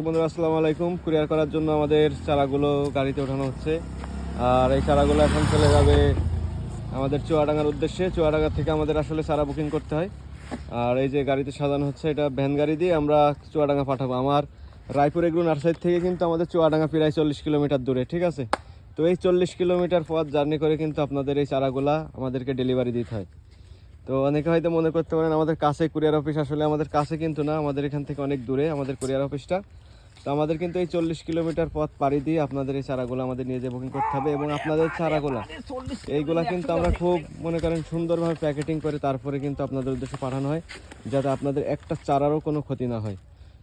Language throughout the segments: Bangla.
বন্ধুরা আসসালামু আলাইকুম। কুরিয়ার করার জন্য আমাদের চারাগুলো গাড়িতে ওঠানো হচ্ছে, আর এই চারাগুলো এখন চলে যাবে আমাদের চুয়াডাঙ্গার উদ্দেশ্যে। চুয়াডাঙ্গা থেকে আমাদের আসলে চারা বুকিং করতে হয়, আর এই যে গাড়িতে সাজানো হচ্ছে এটা ভ্যান গাড়ি দিয়ে আমরা চুয়াডাঙ্গা পাঠাবো। আমার রায়পুর এগ্রো নার্সারি থেকে কিন্তু আমাদের চুয়াডাঙ্গা প্রায় 40 কিলোমিটার দূরে, ঠিক আছে। তো এই 40 কিলোমিটার পথ জার্নি করে কিন্তু আপনাদের এই চারাগুলা আমাদেরকে ডেলিভারি দিতে হয়। তো অনেকে হয়তো মনে করতে পারেন আমাদের কাছে কুরিয়ার অফিস, আসলে আমাদের কাছে কিন্তু না, আমাদের এখান থেকে অনেক দূরে আমাদের কুরিয়ার অফিসটা। তো আমাদের কিন্তু এই 40 কিলোমিটার পথ পাড়ি দিয়ে আপনাদের এই চারাগুলো আমাদের নিয়ে যেয়ে বুকিং করতে হবে, এবং আপনাদের চারাগুলো এইগুলা কিন্তু আমরা খুব মনে করেন সুন্দরভাবে প্যাকেটিং করে তারপরে কিন্তু আপনাদের উদ্দেশ্যে পাঠানো হয়, যাতে আপনাদের একটা চারারও কোনো ক্ষতি না হয়।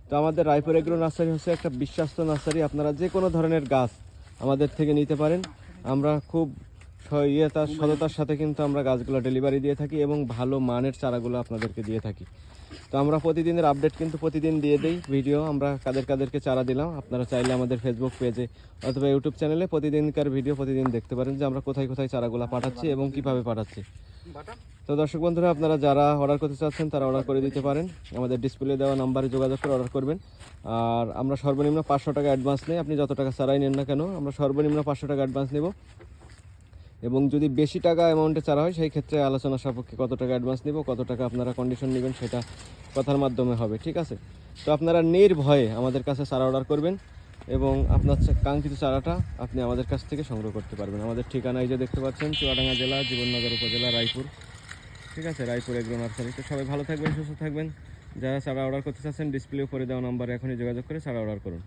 তো আমাদের রায়পুর এগ্রো নার্সারি হচ্ছে একটা বিশ্বস্ত নার্সারি। আপনারা যে কোনো ধরনের গাছ আমাদের থেকে নিতে পারেন। আমরা খুব সততার সাথে কিন্তু আমরা গাছগুলো ডেলিভারি দিয়ে থাকি এবং ভালো মানের চারাগুলো আপনাদেরকে দিয়ে থাকি। তো আমরা প্রতিদিনের আপডেট কিন্তু প্রতিদিন দিয়ে দিই ভিডিও, আমরা কাদেরকে চারা দিলাম। আপনারা চাইলে আমাদের ফেসবুক পেজে অথবা ইউটিউব চ্যানেলে প্রতিদিনকার ভিডিও প্রতিদিন দেখতে পারেন যে আমরা কোথায় কোথায় চারাগুলো পাঠাচ্ছি এবং কিভাবে পাঠাচ্ছি। তো দর্শক বন্ধুরা, আপনারা যারা অর্ডার করতে চাচ্ছেন তারা অর্ডার করে দিতে পারেন। আমাদের ডিসপ্লে দেওয়া নাম্বারে যোগাযোগ করে অর্ডার করবেন। আর আমরা সর্বনিম্ন 500 টাকা অ্যাডভান্স নেই। আপনি যত টাকা চারাই নেন না কেন, আমরা সর্বনিম্ন 500 টাকা অ্যাডভান্স নেব। এবং যদি বেশি টাকা অ্যামাউন্টে চারা হয় সেই ক্ষেত্রে আলোচনা সাপেক্ষে কত টাকা অ্যাডভান্স নিব, কত টাকা আপনারা কন্ডিশন নেবেন সেটা কথার মাধ্যমে হবে, ঠিক আছে। তো আপনারা নির্ভয়ে আমাদের কাছে চারা অর্ডার করবেন এবং আপনার কাঙ্ক্ষিত চারাটা আপনি আমাদের কাছ থেকে সংগ্রহ করতে পারবেন। আমাদের ঠিকানা এই যে দেখতে পাচ্ছেন, চুয়াডাঙ্গা জেলা, জীবননগর উপজেলা, রায়পুর, ঠিক আছে, রায়পুর এগ্রো নার্সারি। তো সবাই ভালো থাকবেন, সুস্থ থাকবেন। যারা চারা অর্ডার করতে চাচ্ছেন ডিসপ্লে করে দেওয়া নাম্বারে এখনই যোগাযোগ করে চারা অর্ডার করুন।